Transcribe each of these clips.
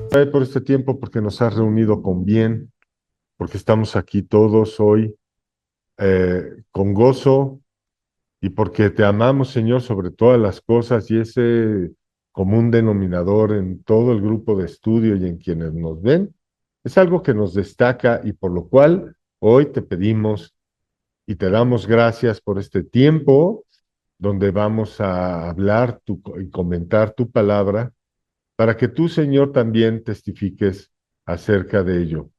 Padre, por este tiempo, porque nos has reunido con bien, porque estamos aquí todos hoy con gozo y porque te amamos, Señor, sobre todas las cosas y ese común denominador en todo el grupo de estudio y en quienes nos ven, es algo que nos destaca y por lo cual hoy te pedimos y te damos gracias por este tiempo donde vamos a hablar y comentar tu palabra para que tú, Señor, también testifiques acerca de ello.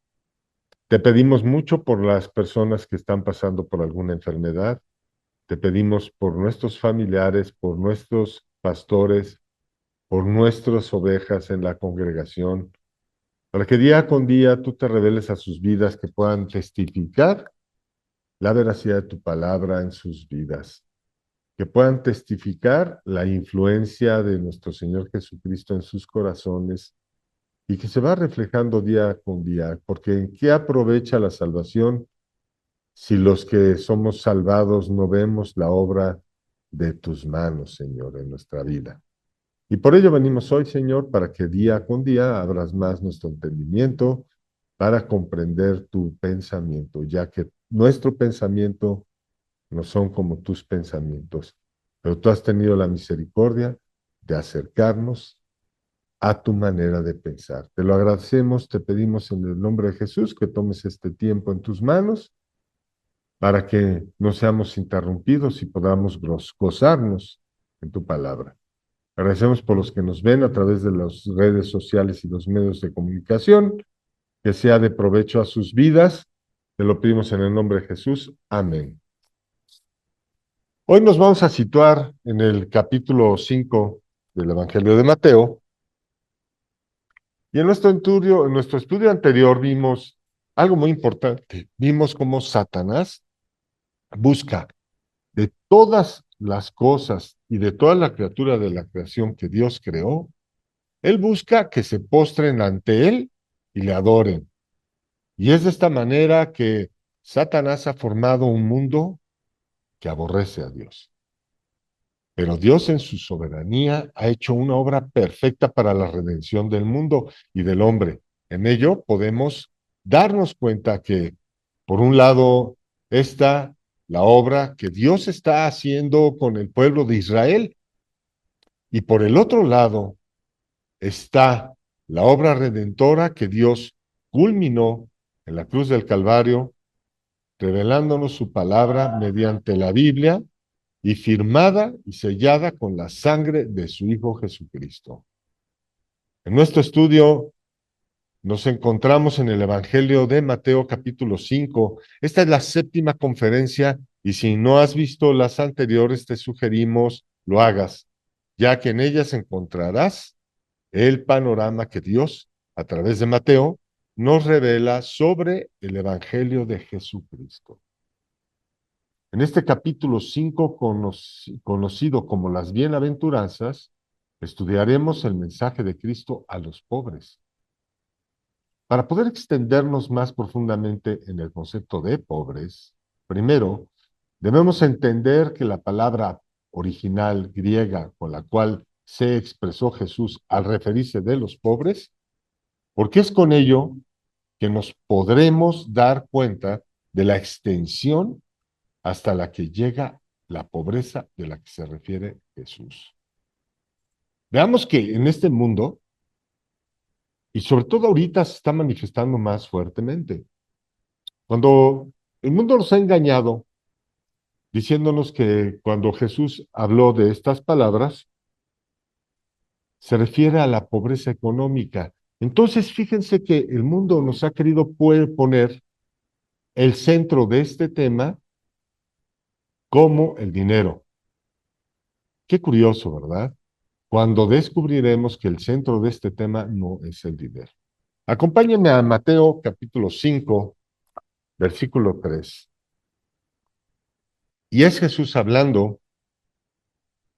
Te pedimos mucho por las personas que están pasando por alguna enfermedad. Te pedimos por nuestros familiares, por nuestros pastores, por nuestras ovejas en la congregación, para que día con día tú te reveles a sus vidas, que puedan testificar la veracidad de tu palabra en sus vidas, que puedan testificar la influencia de nuestro Señor Jesucristo en sus corazones y que se va reflejando día con día, porque ¿en qué aprovecha la salvación si los que somos salvados no vemos la obra de tus manos, Señor, en nuestra vida? Y por ello venimos hoy, Señor, para que día con día abras más nuestro entendimiento para comprender tu pensamiento, ya que nuestro pensamiento no son como tus pensamientos, pero tú has tenido la misericordia de acercarnos a tu manera de pensar. Te lo agradecemos, te pedimos en el nombre de Jesús que tomes este tiempo en tus manos para que no seamos interrumpidos y podamos gozarnos en tu palabra. Agradecemos por los que nos ven a través de las redes sociales y los medios de comunicación, que sea de provecho a sus vidas. Te lo pedimos en el nombre de Jesús. Amén. Hoy nos vamos a situar en el capítulo 5 del Evangelio de Mateo. Y en nuestro estudio anterior vimos algo muy importante. Vimos cómo Satanás busca de todas las cosas y de toda la criatura de la creación que Dios creó, él busca que se postren ante él y le adoren. Y es de esta manera que Satanás ha formado un mundo que aborrece a Dios. Pero Dios en su soberanía ha hecho una obra perfecta para la redención del mundo y del hombre. En ello podemos darnos cuenta que, por un lado, está la obra que Dios está haciendo con el pueblo de Israel, y por el otro lado está la obra redentora que Dios culminó en la cruz del Calvario, revelándonos su palabra mediante la Biblia y firmada y sellada con la sangre de su Hijo Jesucristo. En nuestro estudio nos encontramos en el Evangelio de Mateo capítulo 5. Esta es la séptima conferencia y si no has visto las anteriores te sugerimos lo hagas, ya que en ellas encontrarás el panorama que Dios, a través de Mateo, nos revela sobre el Evangelio de Jesucristo. En este capítulo 5, conocido como las bienaventuranzas, estudiaremos el mensaje de Cristo a los pobres. Para poder extendernos más profundamente en el concepto de pobres, primero debemos entender que la palabra original griega con la cual se expresó Jesús al referirse de los pobres, porque es con ello que nos podremos dar cuenta de la extensión hasta la que llega la pobreza de la que se refiere Jesús. Veamos que en este mundo, y sobre todo ahorita se está manifestando más fuertemente, cuando el mundo nos ha engañado diciéndonos que cuando Jesús habló de estas palabras, se refiere a la pobreza económica. Entonces, fíjense que el mundo nos ha querido poner el centro de este tema como el dinero. Qué curioso, ¿verdad? Cuando descubriremos que el centro de este tema no es el dinero. Acompáñenme a Mateo capítulo 5, versículo 3. Y es Jesús hablando,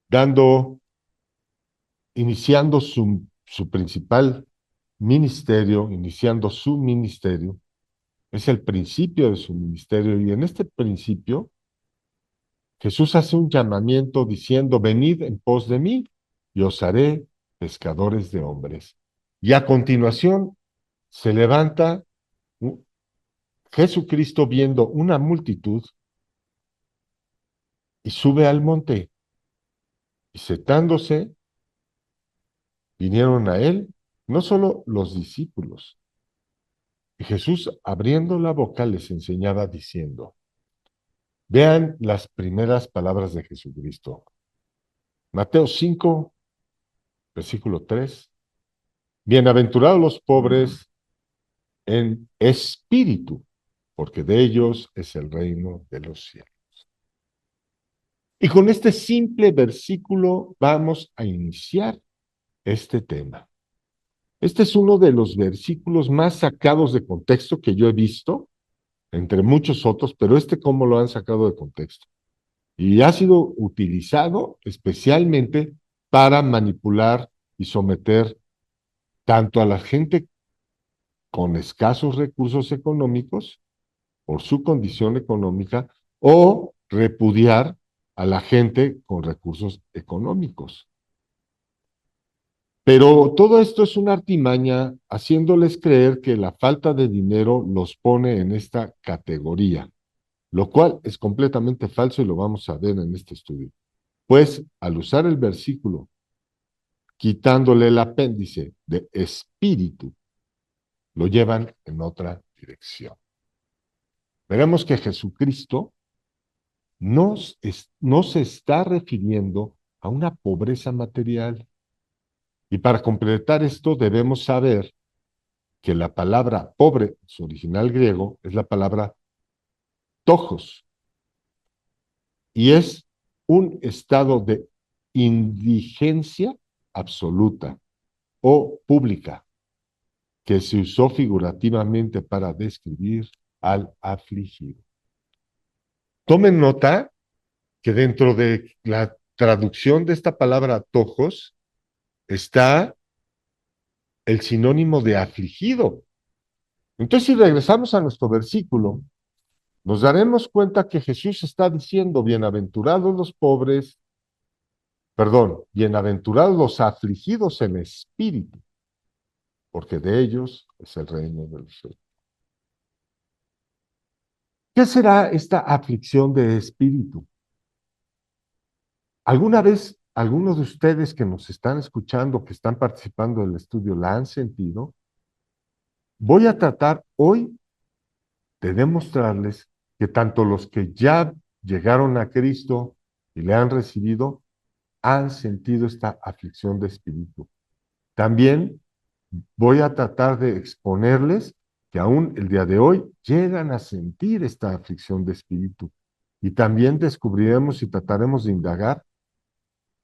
dando, iniciando su principal ministerio, iniciando su ministerio. Es el principio de su ministerio y en este principio Jesús hace un llamamiento diciendo, venid en pos de mí y os haré pescadores de hombres. Y a continuación se levanta Jesucristo viendo una multitud y sube al monte y sentándose vinieron a él no solo los discípulos, y Jesús abriendo la boca les enseñaba diciendo, vean las primeras palabras de Jesucristo. Mateo 5, versículo 3. Bienaventurados los pobres en espíritu, porque de ellos es el reino de los cielos. Y con este simple versículo vamos a iniciar este tema. Este es uno de los versículos más sacados de contexto que yo he visto, entre muchos otros, pero cómo lo han sacado de contexto. Y ha sido utilizado especialmente para manipular y someter tanto a la gente con escasos recursos económicos por su condición económica o repudiar a la gente con recursos económicos. Pero todo esto es una artimaña haciéndoles creer que la falta de dinero los pone en esta categoría, lo cual es completamente falso y lo vamos a ver en este estudio. Pues al usar el versículo, quitándole el apéndice de espíritu, lo llevan en otra dirección. Veremos que Jesucristo no se está refiriendo a una pobreza material. Y para completar esto debemos saber que la palabra pobre, su original griego, es la palabra tojos, y es un estado de indigencia absoluta o pública que se usó figurativamente para describir al afligido. Tomen nota que dentro de la traducción de esta palabra tojos está el sinónimo de afligido. Entonces, si regresamos a nuestro versículo, nos daremos cuenta que Jesús está diciendo, bienaventurados los pobres, perdón, bienaventurados los afligidos en espíritu, porque de ellos es el reino de los cielos. ¿Qué será esta aflicción de espíritu? ¿Alguna vez algunos de ustedes que nos están escuchando, que están participando del estudio, la han sentido? Voy a tratar hoy de demostrarles que tanto los que ya llegaron a Cristo y le han recibido, han sentido esta aflicción de espíritu. También voy a tratar de exponerles que aún el día de hoy llegan a sentir esta aflicción de espíritu. Y también descubriremos y trataremos de indagar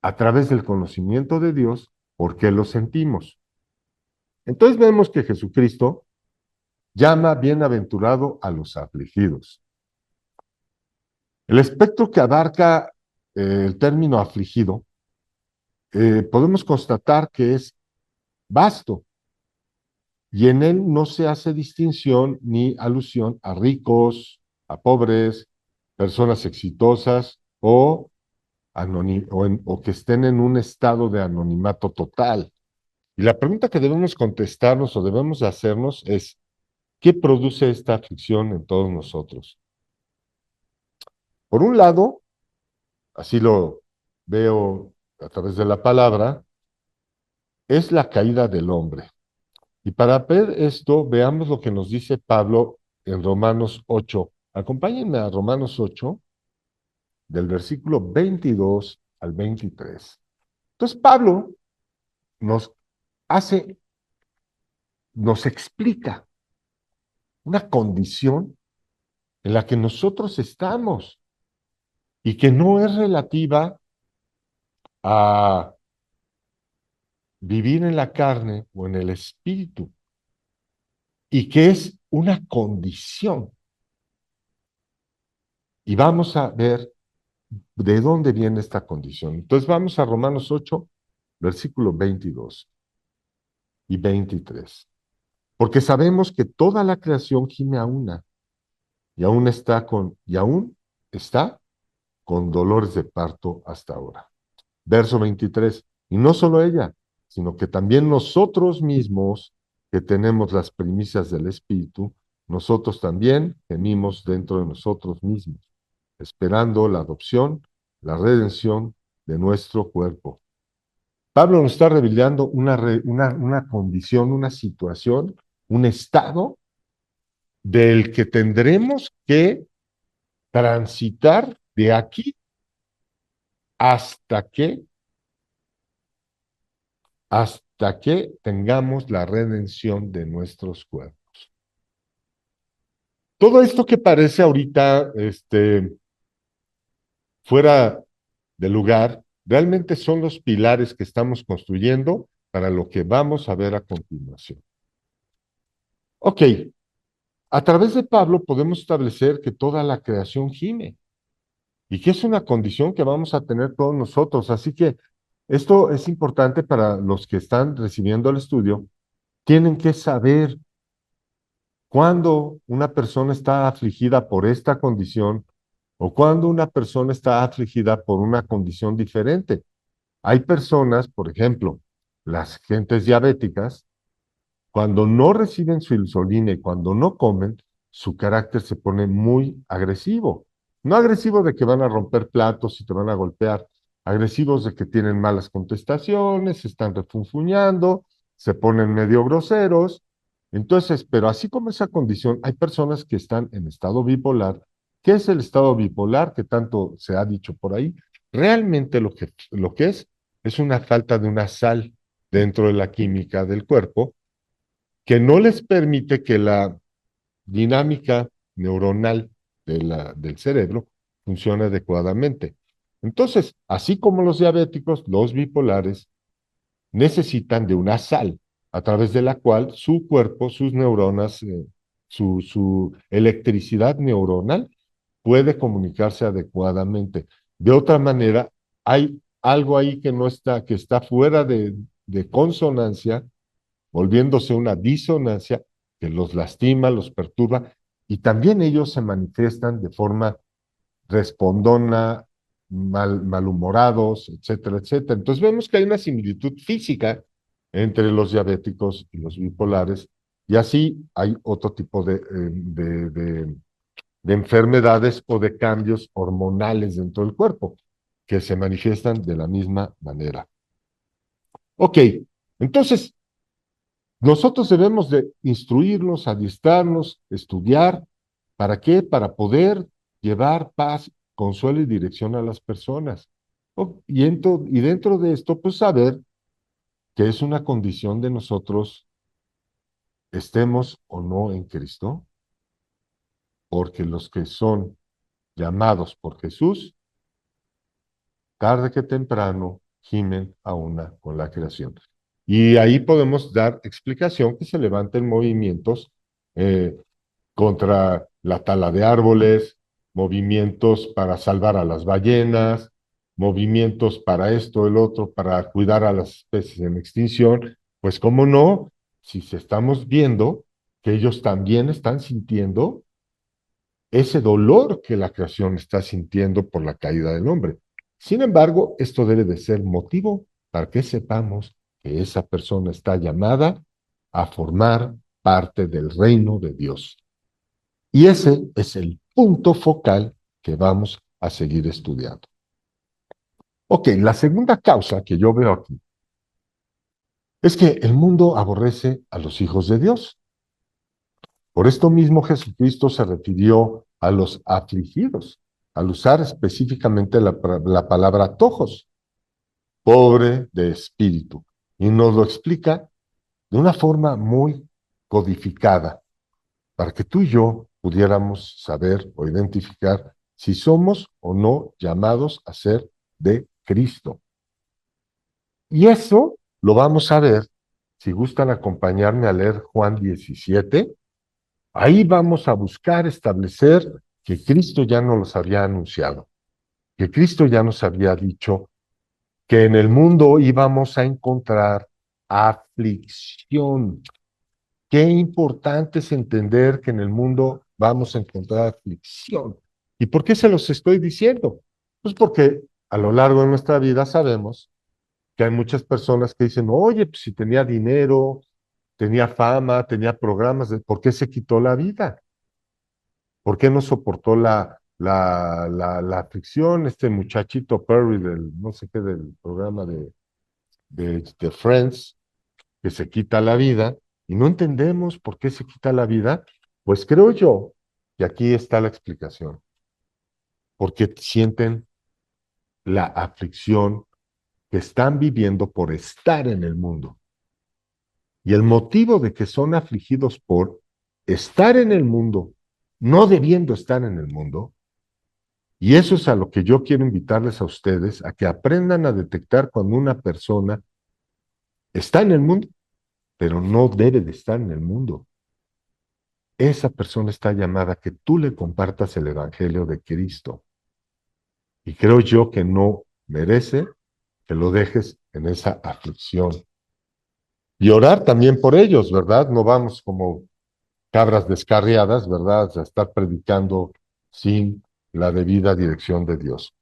a través del conocimiento de Dios por qué lo sentimos. Entonces vemos que Jesucristo llama bienaventurado a los afligidos. El espectro que abarca el término afligido, podemos constatar que es vasto y en él no se hace distinción ni alusión a ricos, a pobres, personas exitosas o que estén en un estado de anonimato total. Y la pregunta que debemos contestarnos o debemos hacernos es, ¿qué produce esta aflicción en todos nosotros? Por un lado, así lo veo a través de la palabra, es la caída del hombre. Y para ver esto, veamos lo que nos dice Pablo en Romanos 8. Acompáñenme a Romanos 8, del versículo 22 al 23. Entonces, Pablo nos hace, nos explica una condición en la que nosotros estamos y que no es relativa a vivir en la carne o en el espíritu, y que es una condición. Y vamos a ver de dónde viene esta condición. Entonces vamos a Romanos 8, versículos 22 y 23. Porque sabemos que toda la creación gime a una, y aún está con dolores de parto hasta ahora. Verso 23. Y no solo ella, sino que también nosotros mismos, que tenemos las primicias del Espíritu, nosotros también gemimos dentro de nosotros mismos, esperando la adopción, la redención de nuestro cuerpo. Pablo nos está revelando una condición, una situación, un estado del que tendremos que transitar de aquí hasta que, hasta que tengamos la redención de nuestros cuerpos. Todo esto que parece ahorita fuera de lugar, realmente son los pilares que estamos construyendo para lo que vamos a ver a continuación. Ok, a través de Pablo podemos establecer que toda la creación gime y que es una condición que vamos a tener todos nosotros. Así que esto es importante para los que están recibiendo el estudio. Tienen que saber cuándo una persona está afligida por esta condición o cuándo una persona está afligida por una condición diferente. Hay personas, por ejemplo, las gentes diabéticas, cuando no reciben su insulina y cuando no comen, su carácter se pone muy agresivo. No agresivo de que van a romper platos y te van a golpear, agresivos de que tienen malas contestaciones, se están refunfuñando, se ponen medio groseros. Entonces, pero así como esa condición, hay personas que están en estado bipolar. ¿Qué es el estado bipolar que tanto se ha dicho por ahí? Realmente lo que es una falta de una sal dentro de la química del cuerpo que no les permite que la dinámica neuronal del cerebro funcione adecuadamente. Entonces, así como los diabéticos, los bipolares necesitan de una sal a través de la cual su cuerpo, sus neuronas, su electricidad neuronal puede comunicarse adecuadamente. De otra manera, hay algo ahí que no está, que está fuera de consonancia, volviéndose una disonancia que los lastima, los perturba, y también ellos se manifiestan de forma respondona, malhumorados, etcétera, etcétera. Entonces vemos que hay una similitud física entre los diabéticos y los bipolares, y así hay otro tipo de enfermedades o de cambios hormonales dentro del cuerpo que se manifiestan de la misma manera. Ok, entonces nosotros debemos de instruirnos, adiestrarnos, estudiar. ¿Para qué? Para poder llevar paz, consuelo y dirección a las personas. Y dentro de esto, pues saber que es una condición de nosotros estemos o no en Cristo, porque los que son llamados por Jesús, tarde que temprano, gimen a una con la creación. Y ahí podemos dar explicación que se levanten movimientos eh, contra la tala de árboles, movimientos para salvar a las ballenas, movimientos para esto, el otro, para cuidar a las especies en extinción. Pues cómo no, si estamos viendo que ellos también están sintiendo ese dolor que la creación está sintiendo por la caída del hombre. Sin embargo, esto debe de ser motivo para que sepamos que esa persona está llamada a formar parte del reino de Dios. Y ese es el punto focal que vamos a seguir estudiando. Ok, la segunda causa que yo veo aquí es que el mundo aborrece a los hijos de Dios. Por esto mismo Jesucristo se refirió a los afligidos, al usar específicamente la palabra tojos, pobre de espíritu, y nos lo explica de una forma muy codificada, para que tú y yo pudiéramos saber o identificar si somos o no llamados a ser de Cristo. Y eso lo vamos a ver, si gustan acompañarme a leer Juan 17, ahí vamos a buscar establecer que Cristo ya nos los había anunciado, que Cristo ya nos había dicho que en el mundo íbamos a encontrar aflicción. Qué importante es entender que en el mundo vamos a encontrar aflicción. ¿Y por qué se los estoy diciendo? Pues porque a lo largo de nuestra vida sabemos que hay muchas personas que dicen, oye, pues si tenía dinero, tenía fama, tenía programas, ¿por qué se quitó la vida? ¿Por qué no soportó la aflicción? Este muchachito Perry del, no sé qué, del programa de Friends, que se quita la vida, y no entendemos por qué se quita la vida, pues creo yo, y aquí está la explicación, porque sienten la aflicción que están viviendo por estar en el mundo. Y el motivo de que son afligidos por estar en el mundo, no debiendo estar en el mundo, y eso es a lo que yo quiero invitarles a ustedes, a que aprendan a detectar cuando una persona está en el mundo, pero no debe de estar en el mundo. Esa persona está llamada a que tú le compartas el Evangelio de Cristo. Y creo yo que no merece que lo dejes en esa aflicción. Y orar también por ellos, ¿verdad? No vamos como cabras descarriadas, ¿verdad? A estar predicando sin la debida dirección de Dios.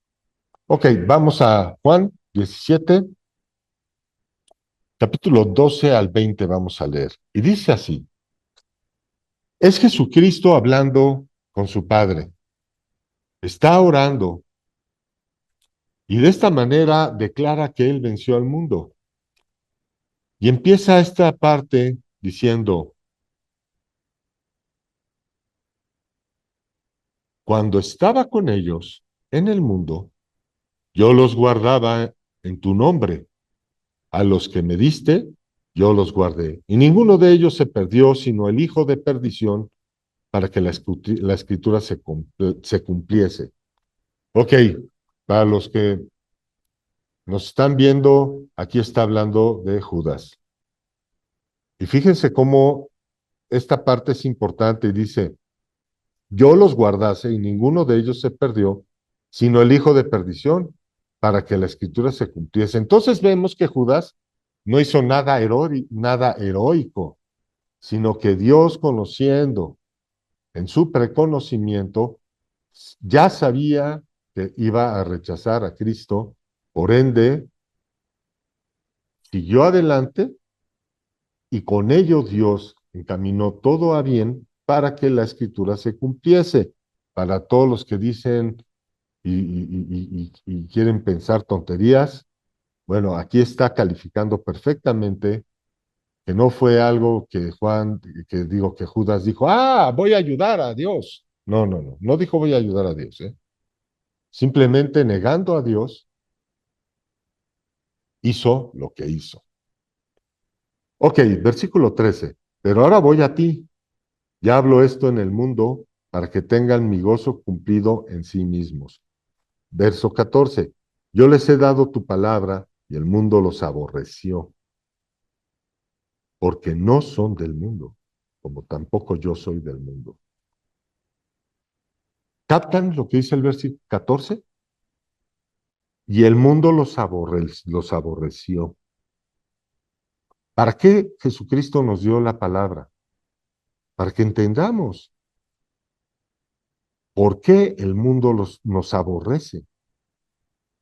Ok, vamos a Juan 17, capítulo 12 al 20 vamos a leer. Y dice así, es Jesucristo hablando con su Padre. Está orando y de esta manera declara que Él venció al mundo. Y empieza esta parte diciendo, cuando estaba con ellos en el mundo, yo los guardaba en tu nombre. A los que me diste, yo los guardé. Y ninguno de ellos se perdió, sino el hijo de perdición, para que la escritura se cumpliese. Ok, para los que nos están viendo, aquí está hablando de Judas. Y fíjense cómo esta parte es importante y dice, yo los guardase y ninguno de ellos se perdió, sino el hijo de perdición, para que la escritura se cumpliese. Entonces vemos que Judas no hizo nada heroico, sino que Dios, conociendo en su preconocimiento, ya sabía que iba a rechazar a Cristo, por ende, siguió adelante y con ello Dios encaminó todo a bien para que la escritura se cumpliese. Para todos los que dicen y quieren pensar tonterías, bueno, aquí está calificando perfectamente que no fue algo que que Judas dijo, voy a ayudar a Dios. No, no, no, no dijo voy a ayudar a Dios, ¿eh? Simplemente negando a Dios, hizo lo que hizo. Ok, versículo 13. Pero ahora voy a ti, ya hablo esto en el mundo para que tengan mi gozo cumplido en sí mismos. Verso 14. Yo les he dado tu palabra y el mundo los aborreció, porque no son del mundo, como tampoco yo soy del mundo. ¿Captan lo que dice el versículo 14? Y el mundo los aborreció. ¿Para qué Jesucristo nos dio la palabra? Para que entendamos por qué el mundo nos aborrece.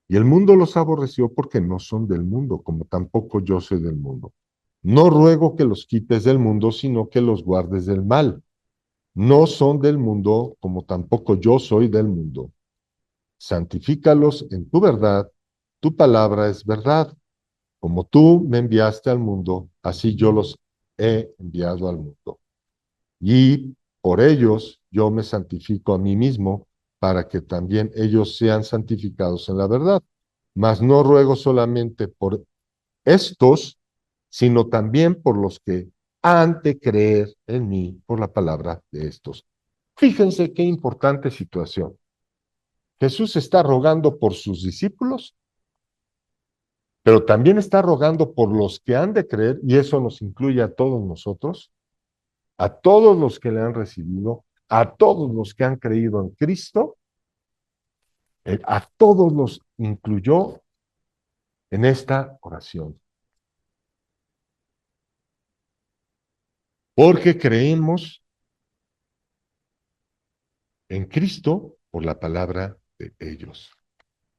Y el mundo los aborreció porque no son del mundo, como tampoco yo soy del mundo. No ruego que los quites del mundo, sino que los guardes del mal. No son del mundo, como tampoco yo soy del mundo. Santifícalos en tu verdad, tu palabra es verdad. Como tú me enviaste al mundo, así yo los he enviado al mundo. Y por ellos yo me santifico a mí mismo, para que también ellos sean santificados en la verdad. Mas no ruego solamente por estos, sino también por los que han de creer en mí por la palabra de estos. Fíjense qué importante situación. Jesús está rogando por sus discípulos, pero también está rogando por los que han de creer, y eso nos incluye a todos nosotros, a todos los que le han recibido, a todos los que han creído en Cristo, a todos los incluyó en esta oración. Porque creemos en Cristo por la palabra de ellos.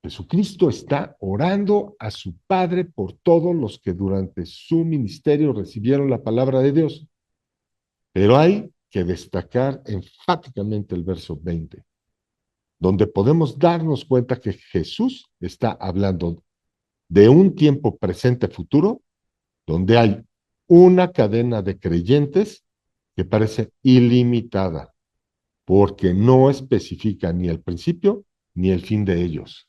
Jesucristo está orando a su Padre por todos los que durante su ministerio recibieron la palabra de Dios. Pero hay que destacar enfáticamente el verso 20, donde podemos darnos cuenta que Jesús está hablando de un tiempo presente futuro, donde hay una cadena de creyentes que parece ilimitada, porque no especifica ni el principio ni el fin de ellos.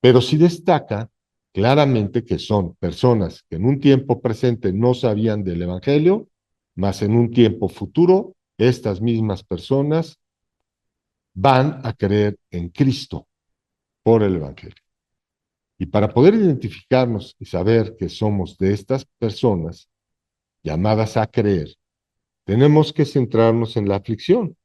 Pero sí destaca claramente que son personas que en un tiempo presente no sabían del Evangelio, mas en un tiempo futuro, estas mismas personas van a creer en Cristo por el Evangelio. Y para poder identificarnos y saber que somos de estas personas llamadas a creer, tenemos que centrarnos en la aflicción.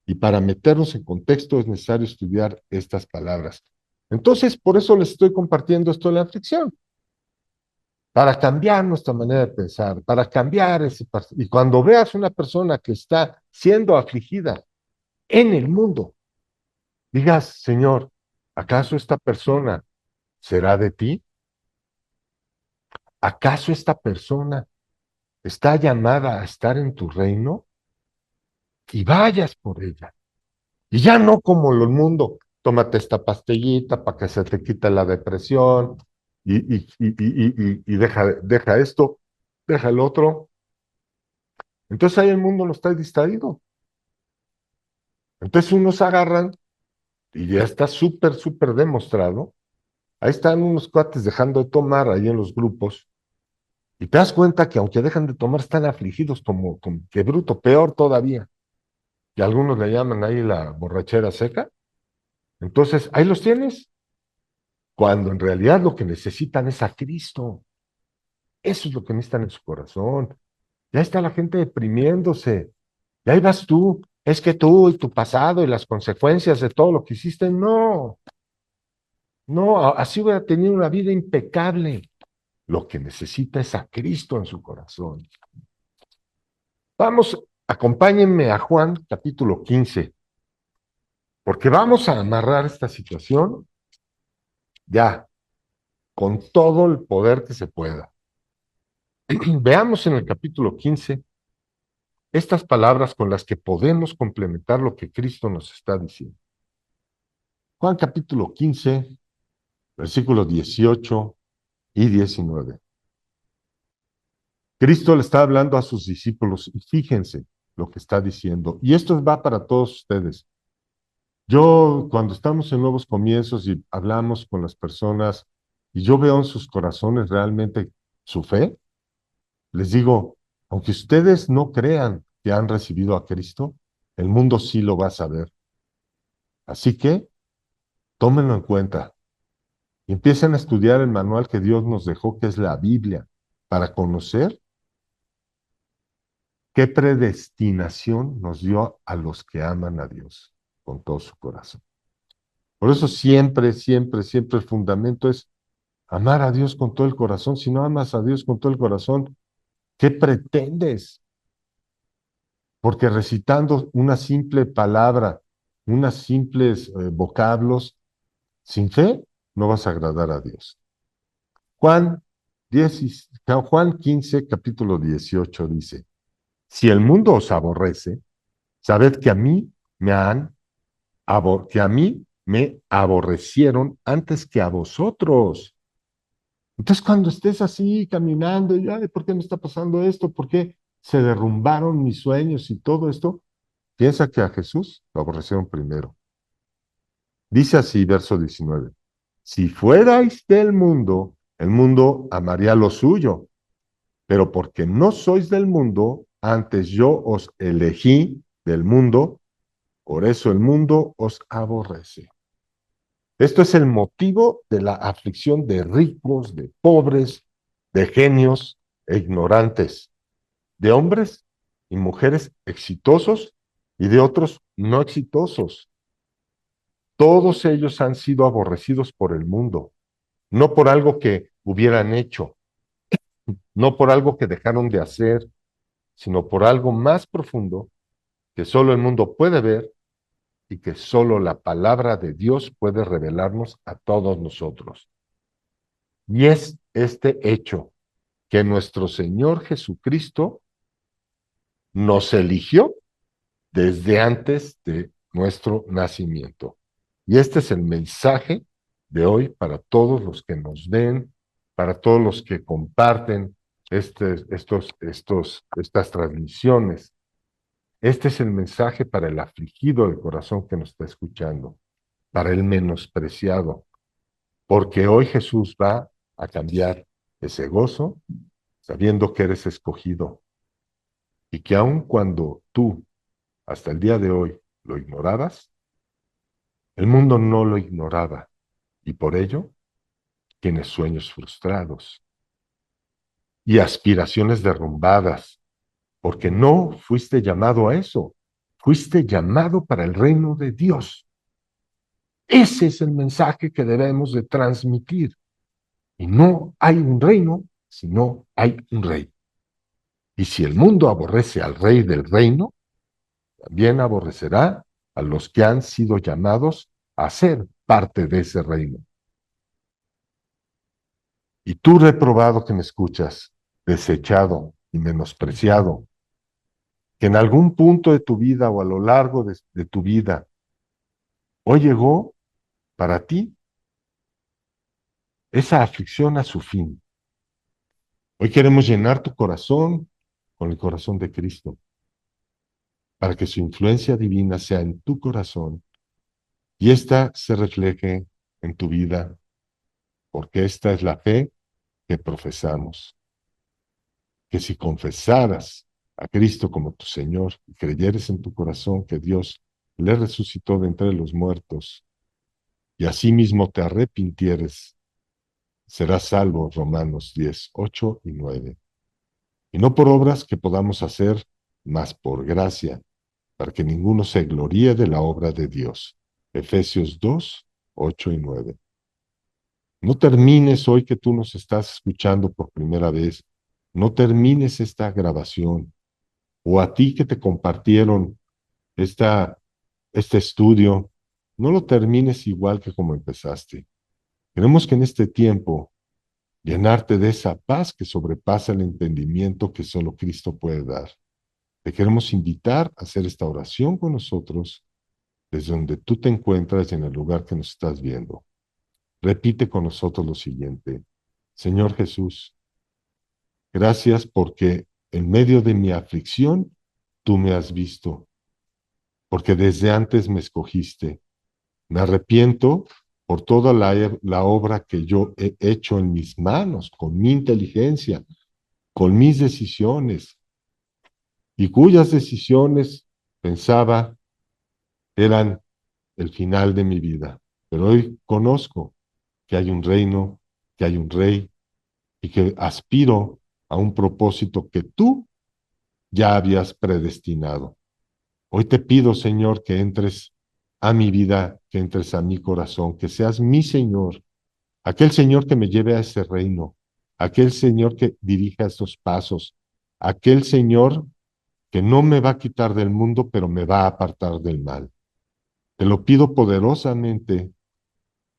Y para meternos en contexto es necesario estudiar estas palabras. Entonces, por eso les estoy compartiendo esto de la aflicción, para cambiar nuestra manera de pensar, para cambiar ese... Y cuando veas una persona que está siendo afligida en el mundo, digas, Señor, ¿acaso esta persona será de ti? ¿Acaso esta persona está llamada a estar en tu reino? Y vayas por ella. Y ya no como el mundo, tómate esta pastillita para que se te quite la depresión y deja esto, deja el otro. Entonces ahí el mundo no está distraído. Entonces unos agarran, y ya está súper, súper demostrado, ahí están unos cuates dejando de tomar ahí en los grupos, y te das cuenta que aunque dejan de tomar, están afligidos como que bruto, peor todavía. Y algunos le llaman ahí la borrachera seca. Entonces, ahí los tienes, cuando en realidad lo que necesitan es a Cristo. Eso es lo que necesitan en su corazón. Ya está la gente deprimiéndose. Y ahí vas tú. Es que tú y tu pasado y las consecuencias de todo lo que hiciste, no, no, así hubiera tenido una vida impecable. Lo que necesita es a Cristo en su corazón. Vamos, acompáñenme a Juan capítulo 15, porque vamos a amarrar esta situación ya, con todo el poder que se pueda. Veamos en el capítulo 15 estas palabras con las que podemos complementar lo que Cristo nos está diciendo. Juan capítulo 15, versículos 18 y 19. Cristo le está hablando a sus discípulos y fíjense lo que está diciendo. Y esto va para todos ustedes. Yo, cuando estamos en nuevos comienzos y hablamos con las personas y yo veo en sus corazones realmente su fe, les digo, aunque ustedes no crean que han recibido a Cristo, el mundo sí lo va a saber. Así que tómenlo en cuenta y empiecen a estudiar el manual que Dios nos dejó, que es la Biblia, para conocer qué predestinación nos dio a los que aman a Dios con todo su corazón. Por eso siempre, siempre, siempre el fundamento es amar a Dios con todo el corazón. Si no amas a Dios con todo el corazón, ¿qué pretendes? Porque recitando una simple palabra, unas simples vocablos, sin fe, no vas a agradar a Dios. Juan 10, Juan 15, capítulo 18 dice, si el mundo os aborrece, sabed que a mí que a mí me aborrecieron antes que a vosotros. Entonces, cuando estés así caminando, y, ay, ¿por qué me está pasando esto? ¿Por qué se derrumbaron mis sueños y todo esto? Piensa que a Jesús lo aborrecieron primero. Dice así, verso 19, si fuerais del mundo, el mundo amaría lo suyo, pero porque no sois del mundo, antes yo os elegí del mundo, por eso el mundo os aborrece. Esto es el motivo de la aflicción de ricos, de pobres, de genios e ignorantes, de hombres y mujeres exitosos y de otros no exitosos. Todos ellos han sido aborrecidos por el mundo, no por algo que hubieran hecho, no por algo que dejaron de hacer, sino por algo más profundo que solo el mundo puede ver y que solo la palabra de Dios puede revelarnos a todos nosotros. Y es este hecho que nuestro Señor Jesucristo nos eligió desde antes de nuestro nacimiento. Y este es el mensaje de hoy para todos los que nos ven, para todos los que comparten estas transmisiones. Este es el mensaje para el afligido del corazón que nos está escuchando, para el menospreciado, porque hoy Jesús va a cambiar ese gozo sabiendo que eres escogido y que aun cuando tú, hasta el día de hoy, lo ignorabas, el mundo no lo ignoraba y por ello tienes sueños frustrados y aspiraciones derrumbadas, porque no fuiste llamado a eso, fuiste llamado para el reino de Dios. Ese es el mensaje que debemos de transmitir. Y no hay un reino si no hay un rey. Y si el mundo aborrece al rey del reino, también aborrecerá a los que han sido llamados a ser parte de ese reino. Y tú, reprobado que me escuchas, desechado y menospreciado, que en algún punto de tu vida o a lo largo de tu vida, hoy llegó para ti esa aflicción a su fin. Hoy queremos llenar tu corazón con el corazón de Cristo, para que su influencia divina sea en tu corazón y ésta se refleje en tu vida, porque esta es la fe que profesamos. Que si confesaras a Cristo como tu Señor y creyeres en tu corazón que Dios le resucitó de entre los muertos y asimismo te arrepintieres, serás salvo. Romanos 10, 8 y 9. Y no por obras que podamos hacer, mas por gracia, para que ninguno se gloríe de la obra de Dios. Efesios 2, 8 y 9. No termines hoy que tú nos estás escuchando por primera vez, no termines esta grabación, o a ti que te compartieron esta, este estudio, no lo termines igual que como empezaste. Queremos que en este tiempo llenarte de esa paz que sobrepasa el entendimiento que solo Cristo puede dar. Te queremos invitar a hacer esta oración con nosotros desde donde tú te encuentras y en el lugar que nos estás viendo. Repite con nosotros lo siguiente. Señor Jesús, gracias porque en medio de mi aflicción tú me has visto, porque desde antes me escogiste. Me arrepiento por toda la obra que yo he hecho en mis manos, con mi inteligencia, con mis decisiones, y cuyas decisiones pensaba eran el final de mi vida. Pero hoy conozco que hay un reino, que hay un rey, y que aspiro a un propósito que tú ya habías predestinado. Hoy te pido, Señor, que entres a mi vida, que entres a mi corazón, que seas mi Señor, aquel Señor que me lleve a ese reino, aquel Señor que dirija estos pasos, aquel Señor que no me va a quitar del mundo, pero me va a apartar del mal. Te lo pido poderosamente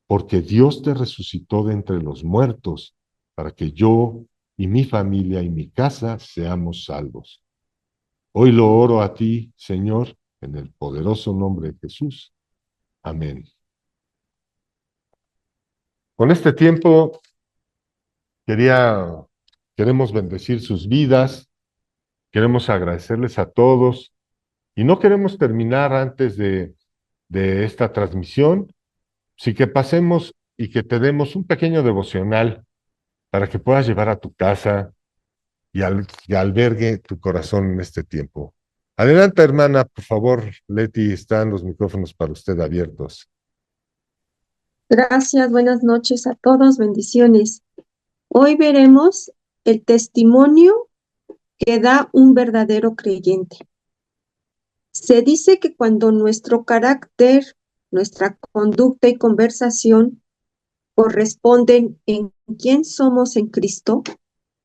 porque Dios te resucitó de entre los muertos para que yo y mi familia y mi casa seamos salvos. Hoy lo oro a ti, Señor, en el poderoso nombre de Jesús. Amén. Con este tiempo queremos bendecir sus vidas, queremos agradecerles a todos y no queremos terminar antes de esta transmisión, sí que pasemos y que te demos un pequeño devocional para que puedas llevar a tu casa y albergue tu corazón en este tiempo. Adelante, hermana, por favor, Leti, están los micrófonos para usted abiertos. Gracias, buenas noches a todos, bendiciones. Hoy veremos el testimonio que da un verdadero creyente. Se dice que cuando nuestro carácter, nuestra conducta y conversación corresponden en quién somos en Cristo,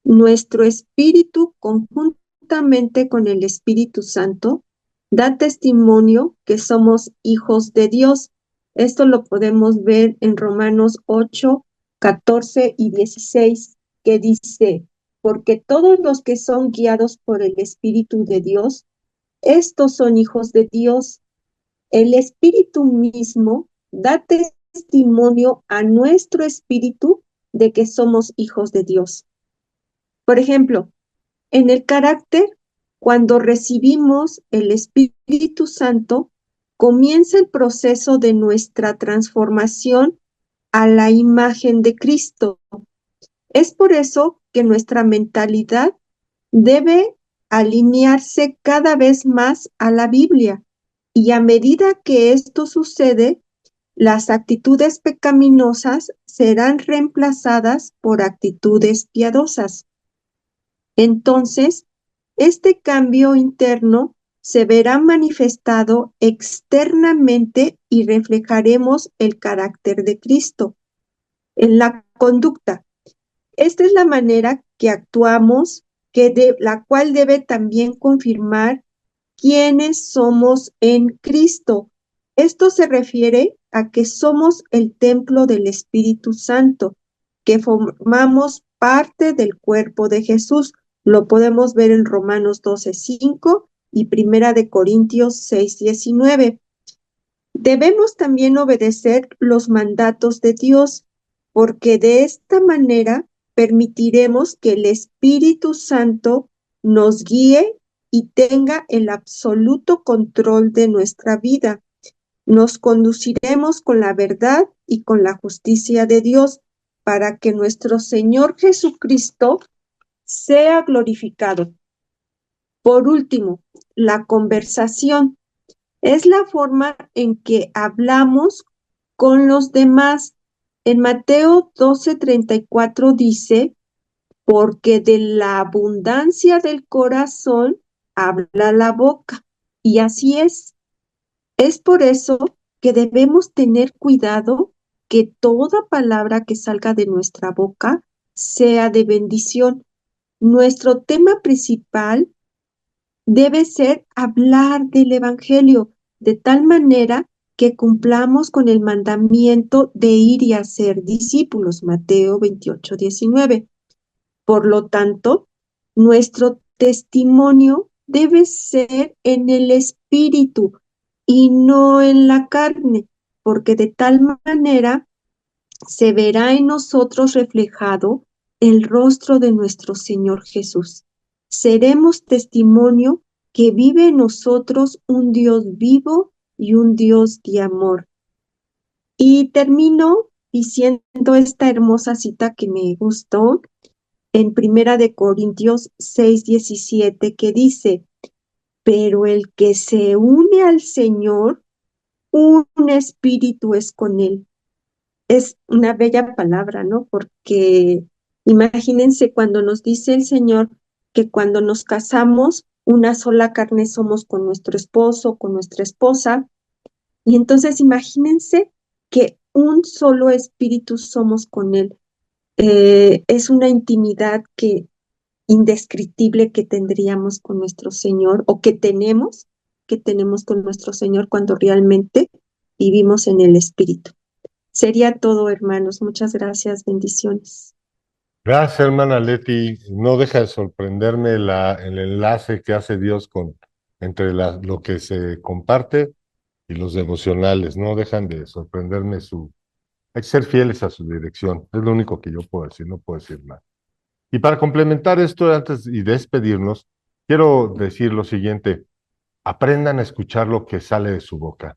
nuestro espíritu conjuntamente con el Espíritu Santo da testimonio que somos hijos de Dios. Esto lo podemos ver en Romanos 8, 14 y 16, que dice, porque todos los que son guiados por el Espíritu de Dios, estos son hijos de Dios. El Espíritu mismo da testimonio a nuestro espíritu de que somos hijos de Dios. Por ejemplo, en el carácter, cuando recibimos el Espíritu Santo, comienza el proceso de nuestra transformación a la imagen de Cristo. Es por eso que nuestra mentalidad debe alinearse cada vez más a la Biblia. Y a medida que esto sucede, las actitudes pecaminosas serán reemplazadas por actitudes piadosas. Entonces, este cambio interno se verá manifestado externamente y reflejaremos el carácter de Cristo en la conducta. Esta es la manera que actuamos, la cual debe también confirmar quiénes somos en Cristo. Esto se refiere a que somos el templo del Espíritu Santo, que formamos parte del cuerpo de Jesús. Lo podemos ver en Romanos 12:5 y Primera de Corintios 6:19. Debemos también obedecer los mandatos de Dios, porque de esta manera permitiremos que el Espíritu Santo nos guíe y tenga el absoluto control de nuestra vida. Nos conduciremos con la verdad y con la justicia de Dios para que nuestro Señor Jesucristo sea glorificado. Por último, la conversación es la forma en que hablamos con los demás. En Mateo 12:34 dice, porque de la abundancia del corazón habla la boca. Y así es. Es por eso que debemos tener cuidado que toda palabra que salga de nuestra boca sea de bendición. Nuestro tema principal debe ser hablar del Evangelio de tal manera que cumplamos con el mandamiento de ir y hacer discípulos, Mateo 28:19. Por lo tanto, nuestro testimonio debe ser en el Espíritu y no en la carne, porque de tal manera se verá en nosotros reflejado el rostro de nuestro Señor Jesús. Seremos testimonio que vive en nosotros un Dios vivo y un Dios de amor. Y termino diciendo esta hermosa cita que me gustó en Primera de Corintios 6:17, que dice, pero el que se une al Señor, un espíritu es con él. Es una bella palabra, ¿no? Porque imagínense cuando nos dice el Señor que cuando nos casamos, una sola carne somos con nuestro esposo, con nuestra esposa, y entonces imagínense que un solo espíritu somos con Él. Es una intimidad indescriptible que tendríamos con nuestro Señor o que tenemos con nuestro Señor cuando realmente vivimos en el Espíritu. Sería todo, hermanos. Muchas gracias. Bendiciones. Gracias, hermana Leti. No deja de sorprenderme el enlace que hace Dios entre lo que se comparte y los devocionales. No dejan de sorprenderme hay que ser fieles a su dirección. Es lo único que yo puedo decir, no puedo decir más. Y para complementar esto, antes y despedirnos, quiero decir lo siguiente. Aprendan a escuchar lo que sale de su boca.